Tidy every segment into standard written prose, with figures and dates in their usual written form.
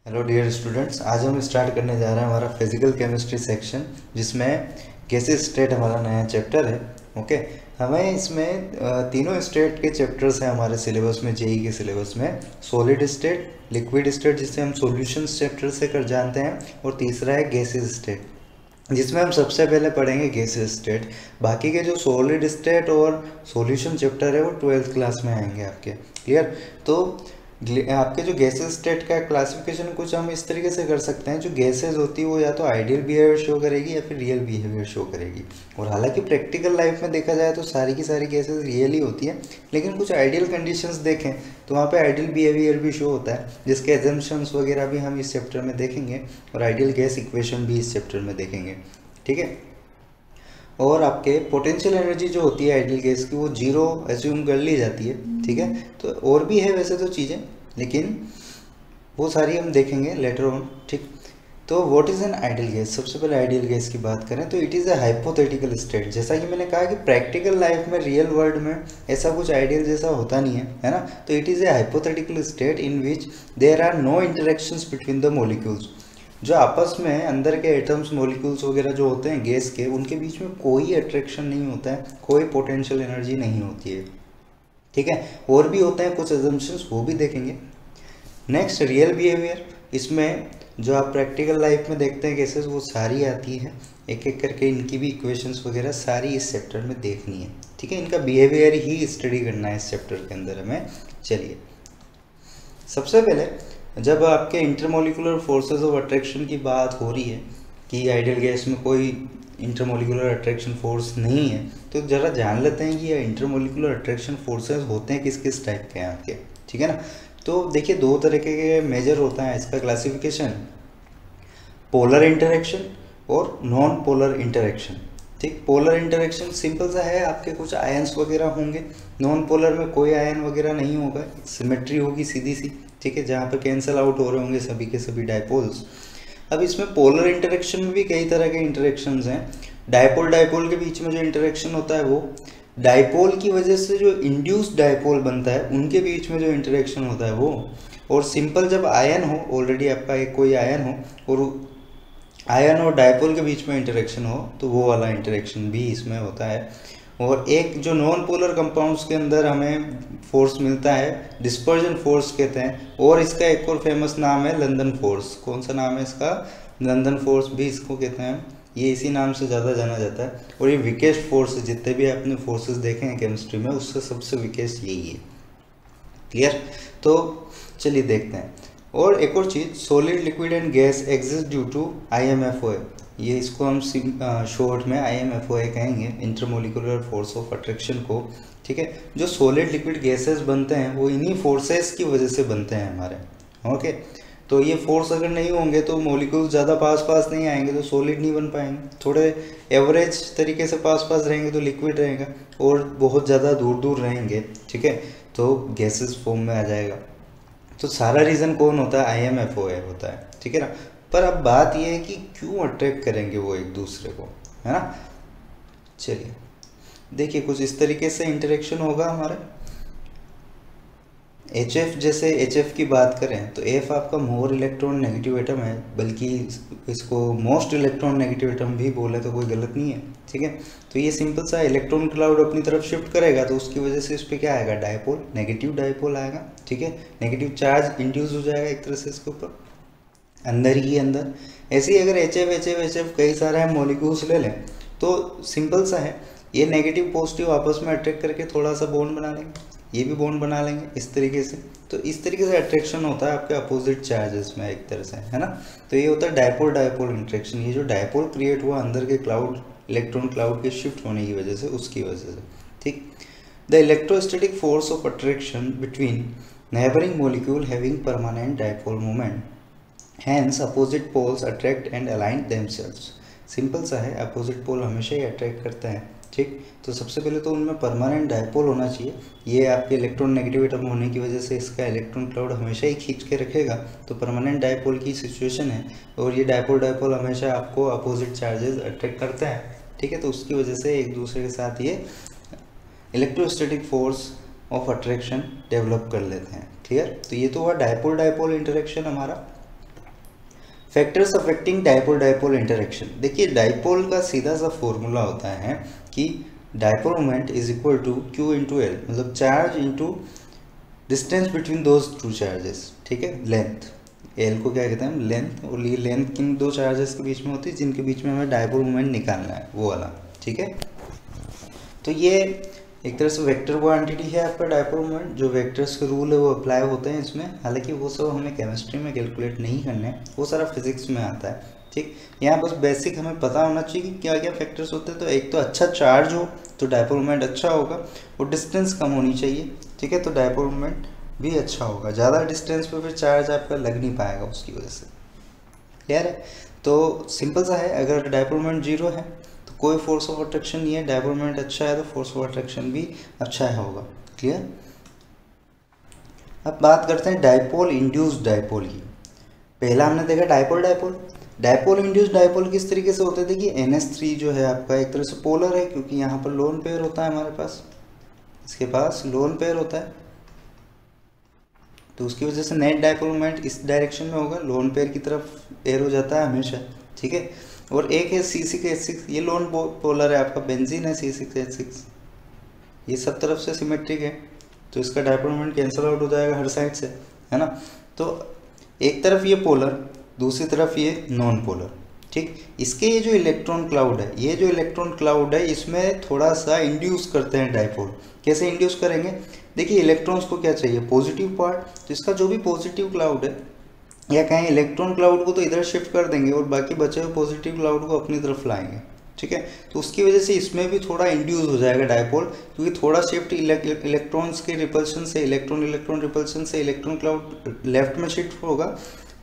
Hello dear students, आज हम start करने जा रहे हैं हमारा फिजिकल केमिस्ट्री सेक्शन, जिसमें गैसेस स्टेट हमारा नया चैप्टर है। ओके, हमें इसमें तीनों स्टेट के चैप्टर्स हैं हमारे सिलेबस में, जेई के सिलेबस में। सॉलिड स्टेट, लिक्विड स्टेट जिसे हम सॉल्यूशंस चैप्टर से कर जानते हैं, और तीसरा है गैसेस स्टेट, जिसमें हम सबसे पहले पढ़ेंगे गैसेस स्टेट। बाकी के जो सॉलिड स्टेट और सॉल्यूशन चैप्टर है वो 12th क्लास में आएंगे आपके। क्लियर? तो आपके जो गैसेस स्टेट का क्लासिफिकेशन कुछ हम इस तरीके से कर सकते हैं। जो गैसेस होती है वो या तो आइडियल बिहेवियर शो करेगी या फिर रियल बिहेवियर शो करेगी। और हालांकि प्रैक्टिकल लाइफ में देखा जाए तो सारी की सारी गैसेस रियल ही होती है, लेकिन कुछ आइडियल कंडीशंस देखें तो वहाँ पे आइडियल बिहेवियर भी शो होता है, जिसके एजम्पशंस वगैरह भी हम इस चैप्टर में देखेंगे, और आइडियल गैस इक्वेशन भी इस चैप्टर में देखेंगे। ठीक है? और आपके पोटेंशियल एनर्जी जो होती है आइडियल गैस की, वो जीरो एज्यूम कर ली जाती है। ठीक है? तो और भी है वैसे तो चीज़ें, लेकिन वो सारी हम देखेंगे लेटर ऑन। ठीक? तो what is an ideal gas? सबसे पहले आइडियल गैस की बात करें तो it is a hypothetical state. जैसा कि मैंने कहा कि प्रैक्टिकल लाइफ में, रियल वर्ल्ड में ऐसा कुछ आइडियल जैसा होता नहीं है ना। तो it is a hypothetical state in which there are no interactions between the molecules. जो आपस में अंदर के एटम्स, मॉलिक्यूल्स वगैरह जो होते हैं गैस के, उनके बीच में कोई अट्रैक्शन नहीं होता है, कोई पोटेंशियल एनर्जी नहीं होती है। ठीक है? और भी होते हैं कुछ एजम्पशंस, वो भी देखेंगे। Next, real behaviour. इसमें जो आप प्रैक्टिकल लाइफ में देखते हैं केसेस, वो सारी आती है एक एक करके, इनकी भी इक्वेशंस वगैरह सारी इस चैप्टर में देखनी है। ठीक है? इनका बिहेवियर ही स्टडी करना है इस चैप्टर के अंदर हमें। चलिए, सबसे पहले जब आपके इंटरमोलिकुलर फोर्सेस ऑफ अट्रैक्शन की बात हो रही है कि आइडियल गैस में कोई इंटरमोलिकुलर अट्रैक्शन फोर्स नहीं है, तो ज़रा जान लेते हैं कि ये इंटरमोलिकुलर अट्रैक्शन फोर्सेस होते हैं किस किस टाइप के हैं आपके। ठीक है ना? तो देखिए, दो तरीके के मेजर होता है इसका क्लासिफिकेशन, पोलर इंटरेक्शन और नॉन पोलर इंटरेक्शन। ठीक? पोलर इंटरेक्शन सिंपल सा है, आपके कुछ आयंस वगैरह होंगे। नॉन पोलर में कोई आयन वगैरह नहीं होगा, सिमेट्री होगी सीधी सी। ठीक है? जहाँ पे कैंसिल आउट हो रहे होंगे सभी के सभी डायपोल्स। अब इसमें पोलर इंटरेक्शन में भी कई तरह के इंटरेक्शंस हैं। डायपोल डायपोल के बीच में जो इंटरेक्शन होता है वो, डायपोल की वजह से जो इंड्यूस्ड डायपोल बनता है उनके बीच में जो इंटरेक्शन होता है वो, और सिंपल जब आयन हो, ऑलरेडी आपका एक कोई आयन हो और आयन और डायपोल के बीच में इंटरेक्शन हो, तो वो वाला इंटरेक्शन भी इसमें होता है। और एक जो नॉन पोलर कंपाउंड्स के अंदर हमें फोर्स मिलता है, डिस्पर्जन फोर्स कहते हैं, और इसका एक और फेमस नाम है लंदन फोर्स। कौन सा नाम है इसका? लंदन फोर्स भी इसको कहते हैं। ये इसी नाम से ज़्यादा जाना जाता है। और ये वीकेस्ट फोर्स, जितने भी आपने फोर्सेस देखे हैं केमिस्ट्री में, उससे सबसे वीकेस्ट यही है। क्लियर? तो चलिए देखते हैं। और एक और चीज़, solid, liquid and gas exist due to IMFOA। ये इसको हम शॉर्ट में IMFOA कहेंगे, इंटरमोलिकुलर फोर्स ऑफ अट्रैक्शन को। ठीक है? जो सॉलिड, लिक्विड, गैसेस बनते हैं वो इन्हीं फोर्सेस की वजह से बनते हैं हमारे। ओके? तो ये फोर्स अगर नहीं होंगे तो मॉलिक्यूल्स ज़्यादा पास पास नहीं आएंगे तो सॉलिड नहीं बन पाएंगे। थोड़े एवरेज तरीके से पास पास रहेंगे तो लिक्विड रहेगा, और बहुत ज़्यादा दूर दूर रहेंगे, ठीक है, तो गैसेस फॉर्म में आ जाएगा। तो सारा रीज़न कौन होता है? IMFOA होता है। ठीक है ना? पर अब बात यह है कि क्यों अट्रैक्ट करेंगे वो एक दूसरे को, है ना? चलिए देखिए, कुछ इस तरीके से इंटरेक्शन होगा हमारा। HF, जैसे HF की बात करें तो F आपका मोर इलेक्ट्रॉन नेगेटिव एटम है, बल्कि इसको मोस्ट इलेक्ट्रॉन नेगेटिव एटम भी बोले तो कोई गलत नहीं है। ठीक है? तो ये सिंपल सा इलेक्ट्रॉन क्लाउड अपनी तरफ शिफ्ट करेगा, तो उसकी वजह से इस पर क्या आएगा? डायपोल, नेगेटिव डायपोल आएगा। ठीक है? नेगेटिव चार्ज इंड्यूस हो जाएगा एक तरह से इसके ऊपर, अंदर ही अंदर। ऐसे ही अगर HF कई सारे मॉलिक्यूल्स ले लें तो सिंपल सा है, ये नेगेटिव पॉजिटिव आपस में अट्रैक्ट करके थोड़ा सा बॉन्ड बना लेंगे, ये भी बॉन्ड बना लेंगे इस तरीके से। तो इस तरीके से अट्रैक्शन होता है आपके अपोजिट चार्जेस में एक तरह से, है ना? तो ये होता है डायपोल डायपोल इंट्रैक्शन। ये जो डायपोल क्रिएट हुआ अंदर के क्लाउड, इलेक्ट्रॉन क्लाउड के शिफ्ट होने की वजह से, उसकी वजह से। ठीक? The electrostatic force of attraction between neighbouring molecule having permanent dipole moment, hence opposite poles attract and align themselves. Simple सा है, अपोजिट पोल हमेशा ही अट्रैक्ट करते हैं। ठीक? तो सबसे पहले तो उनमें परमानेंट डायपोल होना चाहिए। ये आपके इलेक्ट्रॉन नेगेटिव एटम होने की वजह से इसका इलेक्ट्रॉन क्लाउड हमेशा ही खींच के रखेगा, तो परमानेंट डायपोल की सिचुएशन है। और ये डायपोल डायपोल हमेशा आपको अपोजिट चार्जेस अट्रैक्ट करते हैं। ठीक है? तो उसकी वजह से एक दूसरे के साथ ये electrostatic force of attraction develop कर लेते हैं। क्लियर? तो ये तो हुआ डायपोल डायपोल इंटरेक्शन हमारा। Factors affecting dipole dipole interaction. देखिए डाइपोल का सीधा सा फॉर्मूला होता है कि dipole moment is equal to Q into L, मतलब charge into distance between those two charges, ठीक है, लेंथ। एल को क्या कहते हैं हम, लेंथ, और ये लेंथ किन दो चार्जेस के बीच में होती है जिनके बीच में हमें डाइपोल मोमेंट निकालना है, वो वाला, ठीक है। तो ये एक तरह से वेक्टर क्वांटिटी है आपका डाइपोल मोमेंट, जो वेक्टर्स के रूल है वो अप्लाई होते हैं इसमें, हालांकि वो सब हमें केमिस्ट्री में कैलकुलेट नहीं करने हैं, वो सारा फिजिक्स में आता है, ठीक। यहाँ बस बेसिक हमें पता होना चाहिए कि क्या क्या फैक्टर्स होते हैं। तो एक तो अच्छा चार्ज हो तो डाइपोल मोमेंट अच्छा होगा, और डिस्टेंस कम होनी चाहिए, ठीक है, तो डाइपोल मोमेंट भी अच्छा होगा। ज़्यादा डिस्टेंस पे फिर चार्ज आपका लग नहीं पाएगा उसकी वजह से, क्लियर है। तो सिंपल सा है, अगर डाइपोल मोमेंट जीरो है तो कोई फोर्स ऑफ अट्रैक्शन नहीं है, डाइपोल मोमेंट अच्छा है तो फोर्स ऑफ अट्रैक्शन भी अच्छा है होगा, क्लियर। अब बात करते हैं डाइपोल इंड्यूस्ड डाइपोल की। पहला हमने देखा dipole dipole, dipole induced dipole किस तरीके से होते थे कि NH3 जो है आपका एक तरह से पोलर है, क्योंकि यहाँ पर लोन पेयर होता है हमारे पास, इसके पास लोन पेयर होता है, तो उसकी वजह से नेट डाइपोल मोमेंट इस डायरेक्शन में होगा, लोन पेयर की तरफ एरो जाता है हमेशा, ठीक है। और एक है C6H6, ये लोन पोलर है आपका, बेंजीन है C6H6, ये सब तरफ से सिमेट्रिक है, तो इसका डाइपोल मोमेंट कैंसिल आउट हो जाएगा हर साइड से, है ना। तो एक तरफ ये पोलर, दूसरी तरफ ये नॉन पोलर, ठीक। इसके ये जो इलेक्ट्रॉन क्लाउड है, ये जो इलेक्ट्रॉन क्लाउड है इसमें थोड़ा सा इंड्यूस करते हैं डाइपोल। कैसे इंड्यूस करेंगे, देखिए इलेक्ट्रॉन्स को क्या चाहिए, पॉजिटिव पार्ट, तो इसका जो भी पॉजिटिव क्लाउड है, या कहें इलेक्ट्रॉन क्लाउड को तो इधर शिफ्ट कर देंगे और बाकी बचे हुए पॉजिटिव क्लाउड को अपनी तरफ लाएंगे, ठीक है। तो उसकी वजह से इसमें भी थोड़ा इंड्यूस हो जाएगा डाइपोल, क्योंकि थोड़ा शिफ्ट इलेक्ट्रॉन्स के रिपल्शन से, इलेक्ट्रॉन इलेक्ट्रॉन रिपल्शन से इलेक्ट्रॉन क्लाउड लेफ्ट में शिफ्ट होगा,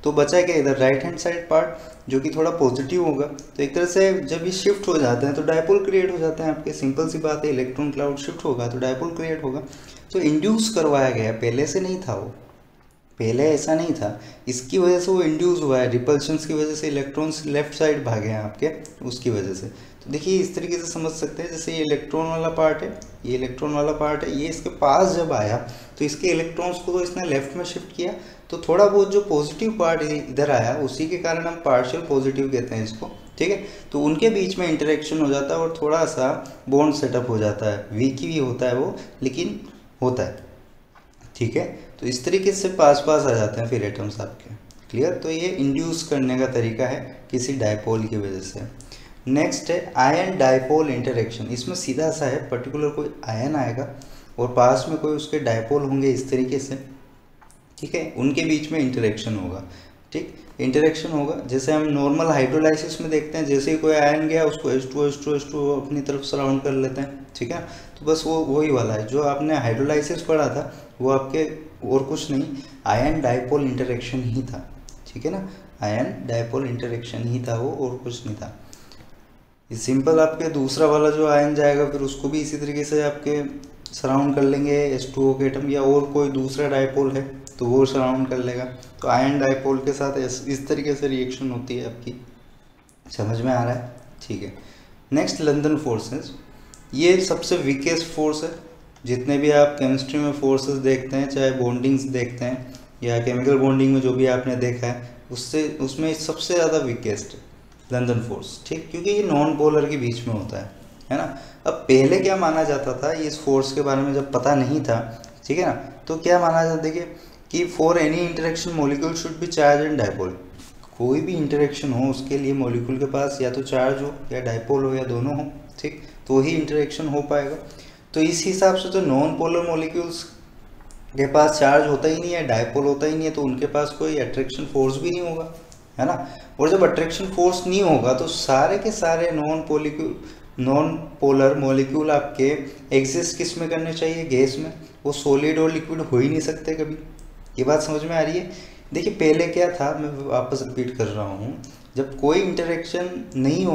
तो बचा क्या इधर राइट हैंड साइड पार्ट जो कि थोड़ा पॉजिटिव होगा। तो एक तरह से जब ये शिफ्ट हो जाते हैं तो डाइपोल क्रिएट हो जाते हैं आपके, सिंपल सी बात है, इलेक्ट्रॉन क्लाउड शिफ्ट होगा तो डाइपोल क्रिएट होगा। तो इंड्यूस करवाया गया, पहले से नहीं था वो, पहले ऐसा नहीं था, इसकी वजह से वो इंड्यूस हुआ है, रिपल्शंस की वजह से इलेक्ट्रॉन्स लेफ्ट साइड भागे हैं आपके, उसकी वजह से। तो देखिए इस तरीके से समझ सकते हैं, जैसे ये इलेक्ट्रॉन वाला पार्ट है, ये इलेक्ट्रॉन वाला पार्ट है, ये इसके पास जब आया तो इसके इलेक्ट्रॉन्स को तो इसने लेफ्ट में शिफ्ट किया, तो थोड़ा बहुत जो पॉजिटिव पार्ट इधर आया उसी के कारण हम पार्शियल पॉजिटिव कहते हैं इसको, ठीक है। तो उनके बीच में इंटरेक्शन हो जाता है और थोड़ा सा बॉन्ड सेटअप हो जाता है, वीक ही होता है वो, लेकिन होता है, ठीक है। तो इस तरीके से पास पास आ जाते हैं फिर एटम्स आपके, क्लियर। तो ये इंड्यूस करने का तरीका है किसी डाइपोल की वजह से। नेक्स्ट है आयन डाइपोल इंटरेक्शन। इसमें सीधा सा है, पर्टिकुलर कोई आयन आएगा और पास में कोई उसके डाइपोल होंगे इस तरीके से, ठीक है, उनके बीच में इंटरेक्शन होगा, ठीक, इंटरेक्शन होगा। जैसे हम नॉर्मल हाइड्रोलाइसिस में देखते हैं, जैसे ही कोई आयन गया उसको H2 अपनी तरफ सराउंड कर लेते हैं, ठीक है। तो बस वो वही वाला है जो आपने हाइड्रोलाइसिस पढ़ा था, वो आपके और कुछ नहीं, आयन डाइपोल इंटरेक्शन ही था, ठीक है ना, आयन डाइपोल इंटरेक्शन ही था वो, और कुछ नहीं था। सिंपल आपके दूसरा वाला जो आयन जाएगा फिर उसको भी इसी तरीके से आपके सराउंड कर लेंगे H2O के एटम, या और कोई दूसरा डाइपोल है तो वो सराउंड कर लेगा। तो आयन डाइपोल के साथ इस तरीके से रिएक्शन होती है आपकी, समझ में आ रहा है, ठीक है। नेक्स्ट लंदन फोर्सेस, ये सबसे वीकेस्ट फोर्स है। जितने भी आप केमिस्ट्री में फोर्सेस देखते हैं, चाहे बॉन्डिंग्स देखते हैं या केमिकल बॉन्डिंग में जो भी आपने देखा है, उसमें सबसे ज़्यादा वीकेस्ट है लंदन फोर्स, ठीक, क्योंकि ये नॉन पोलर के बीच में होता है ना। अब पहले क्या माना जाता था, इस फोर्स के बारे में जब पता नहीं था, ठीक है ना, तो क्या माना जाता है कि for any interaction molecule should be charge and dipole. कोई भी इंटरेक्शन हो उसके लिए मॉलिक्यूल के पास या तो चार्ज हो या डाइपोल हो या दोनों हो, ठीक, तो ही इंटरेक्शन हो पाएगा। तो इस हिसाब से तो नॉन पोलर मॉलिक्यूल्स के पास चार्ज होता ही नहीं है, डाइपोल होता ही नहीं है, तो उनके पास कोई अट्रैक्शन फोर्स भी नहीं होगा, है ना। और जब अट्रैक्शन फोर्स नहीं होगा तो सारे के सारे नॉन पोलर मॉलिक्यूल आपके एग्जिस्ट किस में करने चाहिए, गैस में, वो सॉलिड और लिक्विड हो ही नहीं सकते कभी। ये बात समझ में आ रही है। देखिए पहले क्या था, मैं वापस रिपीट कर रहा हूँ, जब कोई इंटरेक्शन नहीं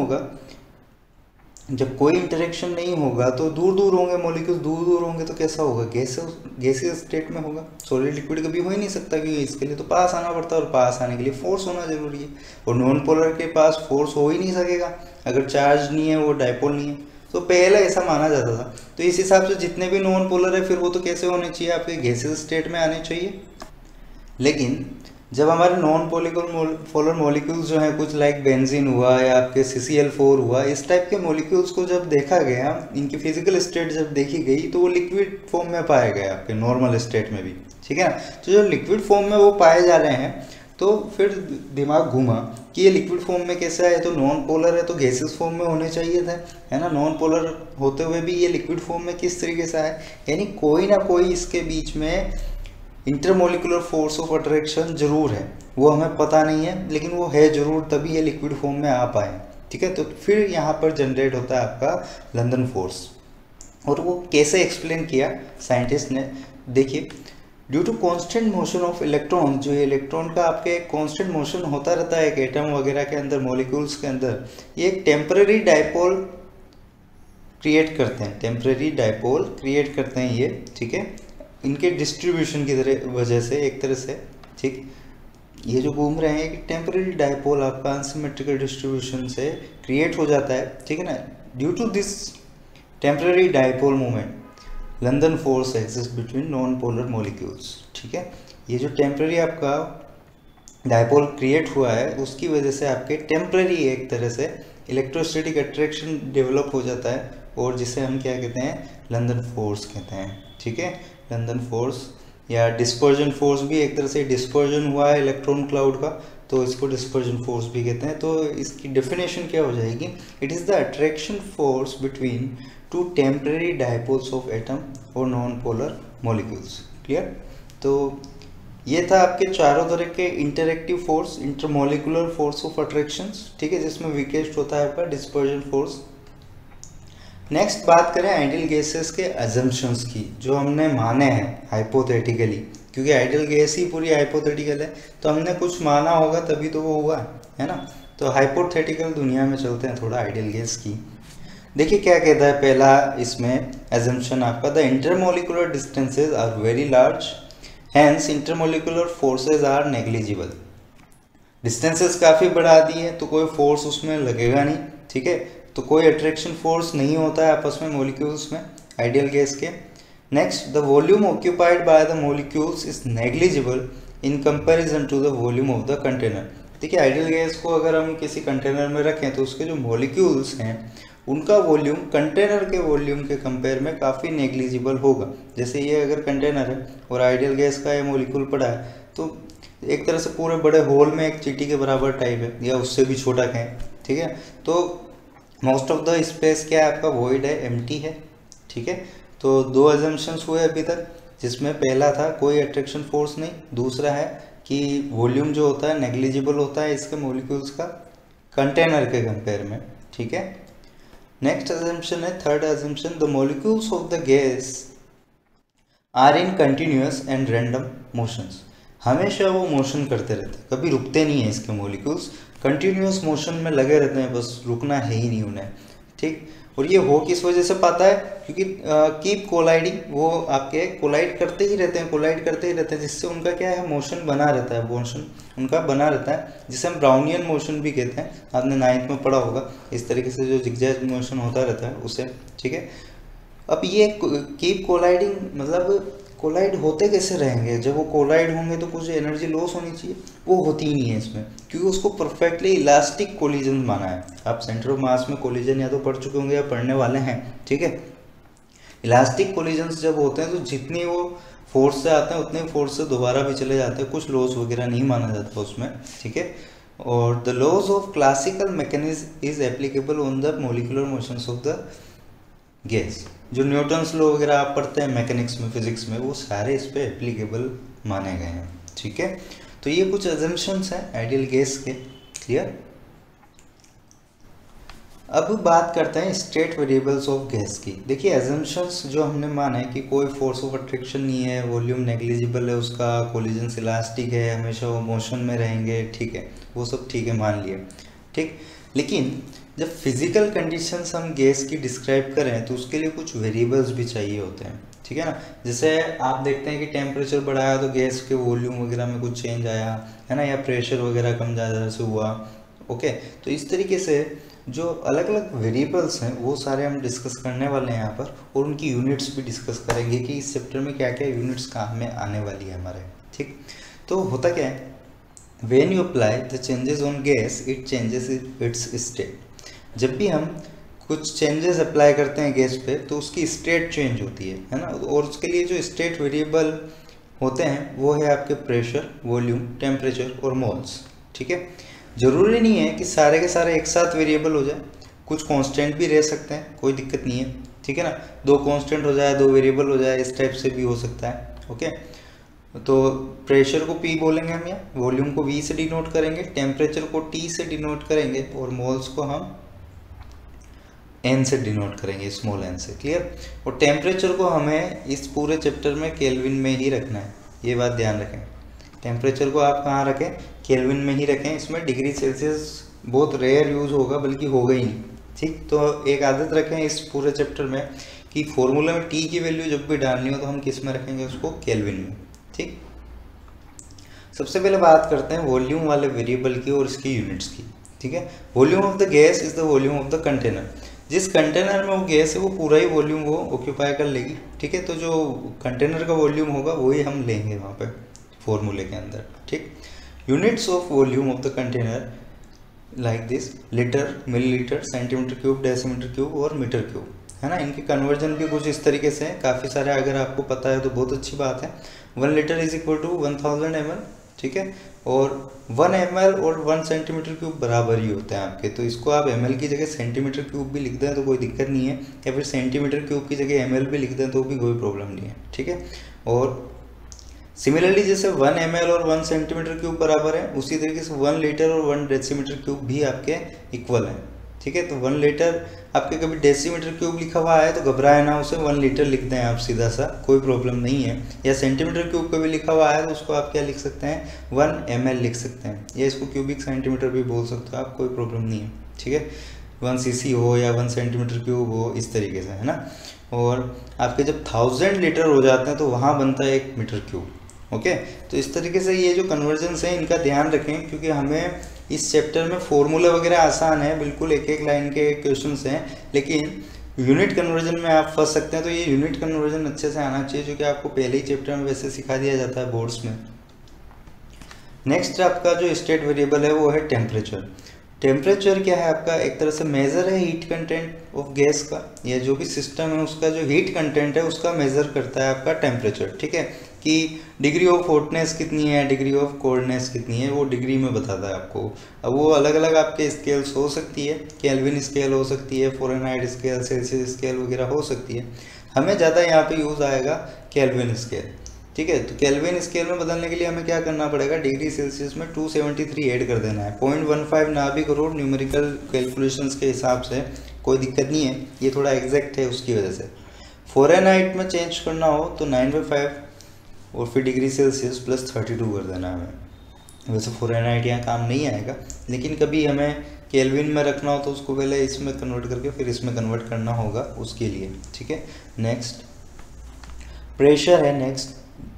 होगा तो दूर दूर होंगे मॉलिक्यूल्स, दूर दूर होंगे तो कैसा होगा, गैसियस स्टेट में होगा, सॉलिड लिक्विड कभी हो ही नहीं सकता, क्योंकि इसके लिए तो पास आना पड़ता है और पास आने के लिए फोर्स होना जरूरी है, और नॉन पोलर के पास फोर्स हो ही नहीं सकेगा अगर चार्ज नहीं है, वो डाइपोल नहीं है। तो पहले ऐसा माना जाता था। तो इस हिसाब से जितने भी नॉन पोलर है फिर वो तो कैसे होने चाहिए, आपके गैसियस स्टेट में आने चाहिए। लेकिन जब हमारे नॉन पोलर मॉलिक्यूल्स जो हैं, कुछ लाइक बेंजीन हुआ या आपके CCl4 हुआ, इस टाइप के मॉलिक्यूल्स को जब देखा गया, इनकी फिजिकल स्टेट जब देखी गई, तो वो लिक्विड फॉर्म में पाया गया आपके नॉर्मल स्टेट में भी, ठीक है ना। तो जो लिक्विड फॉर्म में वो पाए जा रहे हैं, तो फिर दिमाग घूमा कि ये लिक्विड फॉर्म में कैसे आए, तो नॉन पोलर है तो गैसेस फॉर्म में होने चाहिए थे, है ना। नॉन पोलर होते हुए भी ये लिक्विड फॉर्म में किस तरीके से आए, यानी कोई ना कोई इसके बीच में इंटरमोलिकुलर फोर्स ऑफ अट्रैक्शन जरूर है, वो हमें पता नहीं है, लेकिन वो है जरूर, तभी ये लिक्विड फॉर्म में आ पाए, ठीक है। तो फिर यहाँ पर जनरेट होता है आपका लंदन फोर्स, और वो कैसे एक्सप्लेन किया साइंटिस्ट ने, देखिए। Due to constant motion of electron, जो इलेक्ट्रॉन का आपके कांस्टेंट मोशन होता रहता है एक एटम वगैरह के अंदर, मॉलिक्यूल्स के अंदर, ये एक टेम्पररी डायपोल क्रिएट करते हैं, टेम्पररी डायपोल क्रिएट करते हैं ये, ठीक है, इनके डिस्ट्रीब्यूशन की तरह वजह से, एक तरह से, ठीक। ये जो घूम रहे हैं एक टेम्पररी डायपोल आपका अनसिमेट्रिकल डिस्ट्रीब्यूशन से क्रिएट हो जाता है, ठीक है ना। Due to this temporary dipole movement, London force exist between non polar molecules, ठीक है। ये जो टेम्पररी आपका डायपोल क्रिएट हुआ है, उसकी वजह से आपके टेम्पररी एक तरह से इलेक्ट्रोस्टैटिक अट्रैक्शन डेवलप हो जाता है, और जिसे हम क्या कहते हैं, लंदन फोर्स कहते हैं, ठीक है। लंदन फोर्स या डिस्पर्जन फोर्स भी, एक तरह से डिस्पर्जन हुआ है इलेक्ट्रॉन क्लाउड का, तो इसको डिस्पर्जन फोर्स भी कहते हैं। तो इसकी डेफिनेशन क्या हो जाएगी, it is the attraction force between two temporary dipoles of atom और नॉन पोलर मॉलिक्यूल्स, क्लियर। तो ये था आपके चारों तरह के interactive force, intermolecular force of attractions, ठीक है, जिसमें वीकेस्ट होता है आपका डिस्पर्जन फोर्स। नेक्स्ट बात करें आइडियल गैसेस के अजम्पशंस की, जो हमने माने हैं हाइपोथेटिकली, क्योंकि आइडियल गैस ही पूरी हाइपोथेटिकल है, तो हमने कुछ माना होगा तभी तो वो हुआ है ना। तो हाइपोथेटिकल दुनिया में चलते हैं थोड़ा आइडियल गैस की। देखिए क्या कहता है पहला इसमें अजम्पशन आपका, the intermolecular distances are very large, hence intermolecular forces are negligible. Distances काफ़ी बढ़ा दी है तो कोई फोर्स उसमें लगेगा नहीं, ठीक है, तो कोई अट्रैक्शन फोर्स नहीं होता है आपस में मॉलिक्यूल्स में आइडियल गैस के। Next, the volume occupied by the molecules is negligible in comparison to the volume of the container. देखिए आइडियल गैस को अगर हम किसी कंटेनर में रखें तो उसके जो मॉलिक्यूल्स हैं उनका वॉल्यूम कंटेनर के वॉल्यूम के कंपेयर में काफ़ी नेग्लिजिबल होगा। जैसे ये अगर कंटेनर है और आइडियल गैस का ये मॉलिक्यूल पड़ा है, तो एक तरह से पूरे बड़े होल में एक चींटी के बराबर टाइप है, या उससे भी छोटा कहें, ठीक है। तो मोस्ट ऑफ द स्पेस क्या है आपका, वॉइड है, एम्प्टी है, ठीक है। तो दो अजम्पशंस हुए अभी तक, जिसमें पहला था कोई अट्रैक्शन फोर्स नहीं, दूसरा है कि वॉल्यूम जो होता है नेग्लिजिबल होता है इसके मॉलिक्यूल्स का कंटेनर के कंपेयर में, ठीक है। नेक्स्ट अजम्पशन है third assumption, the molecules of the gas are in continuous and random motions. हमेशा वो मोशन करते रहते हैं, कभी रुकते नहीं है इसके मॉलिक्यूल्स, कंटिन्यूअस मोशन में लगे रहते हैं, बस रुकना है ही नहीं उन्हें, ठीक। और ये हो किस वजह से पाता है, क्योंकि कीप कोलाइडिंग, वो आपके कोलाइड करते ही रहते हैं, कोलाइड करते ही रहते हैं, जिससे उनका क्या है, मोशन बना रहता है, मोशन उनका बना रहता है, जिसे हम ब्राउनियन मोशन भी कहते हैं, आपने 9th में पढ़ा होगा, इस तरीके से जो जिगजैग मोशन होता रहता है उसे, ठीक है। अब ये कीप कोलाइडिंग मतलब कोलाइड होते कैसे रहेंगे, जब वो कोलाइड होंगे तो कुछ एनर्जी लॉस होनी चाहिए, वो होती ही नहीं है इसमें, क्योंकि उसको परफेक्टली इलास्टिक कोलिजन माना है। आप सेंटर ऑफ मास में कोलिजन या तो पढ़ चुके होंगे या पढ़ने वाले हैं, ठीक है। इलास्टिक कोलिजन्स जब होते हैं तो जितनी वो फोर्स से आते हैं उतने फोर्स से दोबारा भी चले जाते हैं, कुछ लॉस वगैरह नहीं माना जाता उसमें, ठीक है। और the laws of classical mechanism is applicable on the molecular motions of the gas. जो न्यूटन्स लॉ वगैरह आप पढ़ते हैं मैकेनिक्स में, फिजिक्स में, वो सारे इस पे एप्लीकेबल माने गए हैं, ठीक है। तो ये कुछ अजम्पशंस हैं आइडियल गैस के, क्लियर। अब बात करते हैं स्टेट वेरिएबल्स ऑफ गैस की। देखिए अजम्पशंस जो हमने माना है कि कोई फोर्स ऑफ अट्रैक्शन नहीं है, वॉल्यूम नेग्लिजिबल है उसका, कोलिजन्स इलास्टिक है, हमेशा वो मोशन में रहेंगे, ठीक है, वो सब ठीक है, मान लिए, ठीक। लेकिन जब फिजिकल कंडीशंस हम गैस की डिस्क्राइब करें तो उसके लिए कुछ वेरिएबल्स भी चाहिए होते हैं, ठीक है ना। जैसे आप देखते हैं कि टेम्परेचर बढ़ाया तो गैस के वॉल्यूम वगैरह में कुछ चेंज आया है ना, या प्रेशर वगैरह कम ज़्यादा से हुआ, ओके। तो इस तरीके से जो अलग अलग वेरिएबल्स हैं वो सारे हम डिस्कस करने वाले हैं यहाँ पर, और उनकी यूनिट्स भी डिस्कस करेंगे कि इस चैप्टर में क्या क्या यूनिट्स काम में आने वाली है हमारे, ठीक। तो होता क्या है when you apply the changes on gas it changes it's state. जब भी हम कुछ चेंजेस अप्लाई करते हैं गैस पे तो उसकी स्टेट चेंज होती है ना। और उसके लिए जो स्टेट वेरिएबल होते हैं वो है आपके प्रेशर, वॉल्यूम, टेम्परेचर और मोल्स। ठीक है, ज़रूरी नहीं है कि सारे के सारे एक साथ वेरिएबल हो जाए, कुछ कांस्टेंट भी रह सकते हैं, कोई दिक्कत नहीं है। ठीक है ना, दो कांस्टेंट हो जाए, दो वेरिएबल हो जाए, इस टाइप से भी हो सकता है। ओके, तो प्रेशर को P बोलेंगे हम, या वॉल्यूम को V से डिनोट करेंगे, टेम्परेचर को T से डिनोट करेंगे और मोल्स को हम N से डिनोट करेंगे, स्मॉल n से। क्लियर। और टेम्परेचर को हमें इस पूरे चैप्टर में केल्विन में ही रखना है, ये बात ध्यान रखें। टेम्परेचर को आप कहाँ रखें, केल्विन में ही रखें। इसमें डिग्री सेल्सियस बहुत रेयर यूज होगा, बल्कि होगा ही नहीं। ठीक, तो एक आदत रखें इस पूरे चैप्टर में कि फॉर्मूला में T की वैल्यू जब भी डालनी हो तो हम किस में रखेंगे, उसको केल्विन में। ठीक, सबसे पहले बात करते हैं वॉल्यूम वाले वेरिएबल की और इसकी यूनिट्स की। ठीक है, volume of the gas is the volume of the container. जिस कंटेनर में वो गैस है वो पूरा ही वॉल्यूम वो ऑक्यूपाई कर लेगी। ठीक है, तो जो कंटेनर का वॉल्यूम होगा वही हम लेंगे वहाँ पे फॉर्मूले के अंदर। ठीक, units of volume of the container like this, litre, millilitre, centimetre cube, decimetre cube और मीटर क्यूब, है ना। इनके कन्वर्जन भी कुछ इस तरीके से हैं, काफ़ी सारे अगर आपको पता है तो बहुत अच्छी बात है। 1 litre is equal to 1000 ml। ठीक है, और 1 ml और 1 सेंटीमीटर क्यूब बराबर ही होते हैं आपके, तो इसको आप ml की जगह सेंटीमीटर क्यूब भी लिख दें तो कोई दिक्कत नहीं है, या फिर सेंटीमीटर क्यूब की जगह ml भी लिख दें तो भी कोई प्रॉब्लम नहीं है। ठीक है, और सिमिलरली जैसे 1 ml और 1 सेंटीमीटर क्यूब बराबर है, उसी तरीके से 1 लीटर और 1 डेसीमीटर क्यूब भी आपके इक्वल हैं। ठीक है, तो 1 लीटर आपके कभी डेसीमीटर क्यूब लिखा हुआ है तो घबराए ना, उसे 1 लीटर लिख दें आप सीधा सा, कोई प्रॉब्लम नहीं है। या सेंटीमीटर क्यूब कभी लिखा हुआ है तो उसको आप क्या लिख सकते हैं, 1 ml लिख सकते हैं, या इसको क्यूबिक सेंटीमीटर भी बोल सकते हो आप, कोई प्रॉब्लम नहीं है। ठीक है, 1 cc हो या 1 सेंटीमीटर क्यूब हो, इस तरीके से, है ना। और आपके जब 1000 लीटर हो जाते हैं तो वहाँ बनता है 1 मीटर क्यूब। ओके, तो इस तरीके से ये जो कन्वर्जन्स हैं इनका ध्यान रखें, क्योंकि हमें इस चैप्टर में फॉर्मूला वगैरह आसान है, बिल्कुल एक एक लाइन के क्वेश्चंस हैं, लेकिन यूनिट कन्वर्जन में आप फंस सकते हैं। तो ये यूनिट कन्वर्जन अच्छे से आना चाहिए, जो कि आपको पहले ही चैप्टर में वैसे सिखा दिया जाता है बोर्ड्स में। नेक्स्ट आपका जो स्टेट वेरिएबल है वो है टेम्परेचर। टेम्परेचर क्या है आपका, एक तरह से मेज़र है हीट कंटेंट ऑफ गैस का, या जो भी सिस्टम है उसका जो हीट कंटेंट है उसका मेज़र करता है आपका टेम्परेचर। ठीक है, कि डिग्री ऑफ हॉटनेस कितनी है, डिग्री ऑफ कोल्डनेस कितनी है, वो डिग्री में बताता है आपको। अब वो अलग अलग आपके स्केल्स हो सकती है, केल्विन स्केल हो सकती है, फ़ारेनहाइट स्केल, सेल्सियस स्केल वगैरह हो सकती है। हमें ज़्यादा यहाँ पे यूज़ आएगा केल्विन स्केल। ठीक है, तो केल्विन स्केल में बदलने के लिए हमें क्या करना पड़ेगा, डिग्री सेल्सियस में 273 ऐड कर देना है। 0.15 ना भी करो न्यूमेरिकल कैलकुलेशंस के हिसाब से, कोई दिक्कत नहीं है, ये थोड़ा एग्जैक्ट है उसकी वजह से। फ़ारेनहाइट में चेंज करना हो तो 9/5 और फिर डिग्री सेल्सियस प्लस 32 कर देना हमें। वैसे फ़ारेनहाइट यहाँ काम नहीं आएगा, लेकिन कभी हमें केल्विन में रखना हो तो उसको पहले इसमें कन्वर्ट करके फिर इसमें कन्वर्ट करना होगा उसके लिए। ठीक है, नेक्स्ट प्रेशर है। नेक्स्ट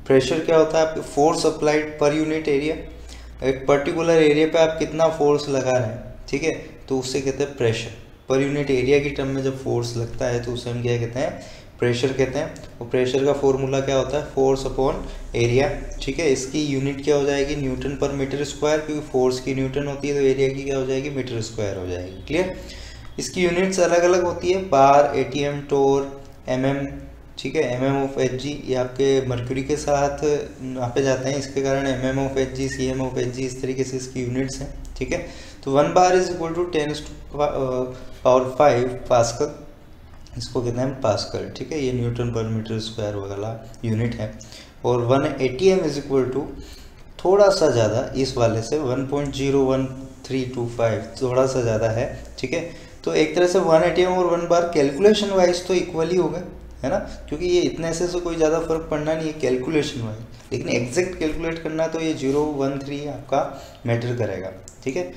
प्रेशर क्या होता है, आपके force applied per unit area, एक पर्टिकुलर एरिया पे आप कितना फोर्स लगा रहे हैं। ठीक है, तो उससे कहते हैं प्रेशर। पर यूनिट एरिया की टर्म में जब फोर्स लगता है तो उसे हम क्या कहते हैं, प्रेशर कहते हैं। और प्रेशर का फॉर्मूला क्या होता है, फोर्स अपॉन एरिया। ठीक है, इसकी यूनिट क्या हो जाएगी, न्यूटन पर मीटर स्क्वायर, क्योंकि फोर्स की न्यूटन होती है तो एरिया की क्या हो जाएगी, मीटर स्क्वायर हो जाएगी। क्लियर। इसकी यूनिट्स अलग अलग होती है, बार, एटीएम, टोर, एमएम। ठीक है, एमएम ऑफ एचजी, ये आपके मर्क्यूरी के साथ नापे जाते हैं, इसके कारण MM of Hg, CM of Hg, इस तरीके से इसकी यूनिट्स हैं। ठीक है, तो 1 bar is equal to 10⁵ pascal, इसको कहते हैं पास्कल। ठीक है, ये न्यूटन पर मीटर स्क्वायर वाला यूनिट है। और 1 एटीएम इज इक्वल टू थोड़ा सा ज़्यादा इस वाले से 1.01325, थोड़ा सा ज़्यादा है। ठीक है, तो एक तरह से 1 एटीएम और 1 बार कैलकुलेशन वाइज तो इक्वल ही हो गए, है ना, क्योंकि ये इतने से कोई ज़्यादा फर्क पड़ना नहीं है कैलकुलेशन वाइज, लेकिन एग्जैक्ट कैलकुलेट करना तो ये 013 आपका मैटर करेगा। ठीक है,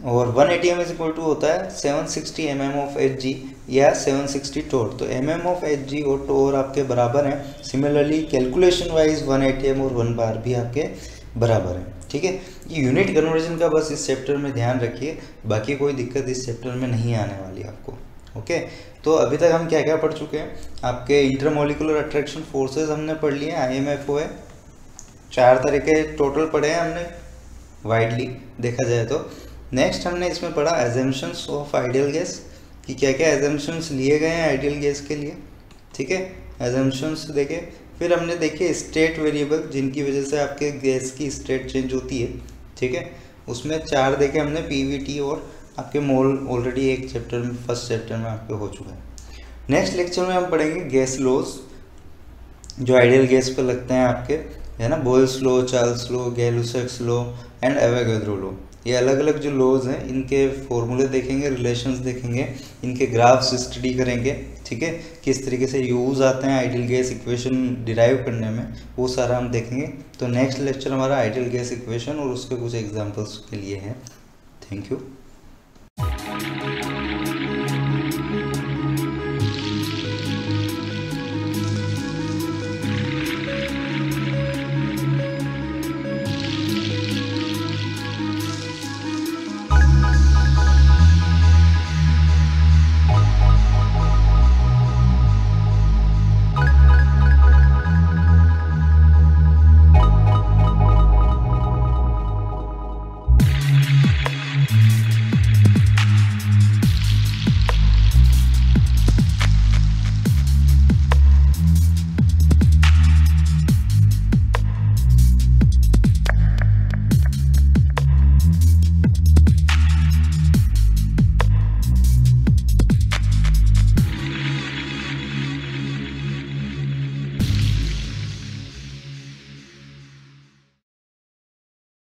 और 1 एटीएम इज इक्वल टू होता है 760 mm ऑफ एचजी या 760 टोर। तो mm ऑफ एचजी और टोर आपके बराबर हैं। सिमिलरली कैलकुलेशन वाइज 1 एटीएम और 1 बार भी आपके बराबर हैं। ठीक है, ये यूनिट कन्वर्जन का बस इस चैप्टर में ध्यान रखिए, बाकी कोई दिक्कत इस चैप्टर में नहीं आने वाली आपको। ओके, तो अभी तक हम क्या क्या पढ़ चुके हैं, आपके इंटरमोलिकुलर अट्रैक्शन फोर्सेस हमने पढ़ लिए, IMFO है, 4 तरह के टोटल पढ़े हैं हमने वाइडली देखा जाए तो। नेक्स्ट हमने इसमें पढ़ा एजम्पशंस ऑफ आइडियल गैस, कि क्या क्या एजम्पशंस लिए गए हैं आइडियल गैस के लिए, ठीक है, एजम्पशंस देखे। फिर हमने देखे स्टेट वेरिएबल जिनकी वजह से आपके गैस की स्टेट चेंज होती है, ठीक है, उसमें 4 देखे हमने, पीवीटी और आपके मोल, ऑलरेडी एक चैप्टर में, फर्स्ट चैप्टर में आपके हो चुका है। नेक्स्ट लेक्चर में हम पढ़ेंगे गैस लॉज जो आइडियल गैस पे लगते हैं आपके, है ना, Boyle's law, Charles law, Gay Lussac's law and Avogadro law. ये अलग अलग जो लॉज हैं इनके फॉर्मूले देखेंगे, रिलेशंस देखेंगे, इनके ग्राफ्स स्टडी करेंगे, ठीक है, किस तरीके से यूज़ आते हैं आइडियल गैस इक्वेशन डिराइव करने में, वो सारा हम देखेंगे। तो नेक्स्ट लेक्चर हमारा आइडियल गैस इक्वेशन और उसके कुछ एग्जांपल्स के लिए है। Thank you.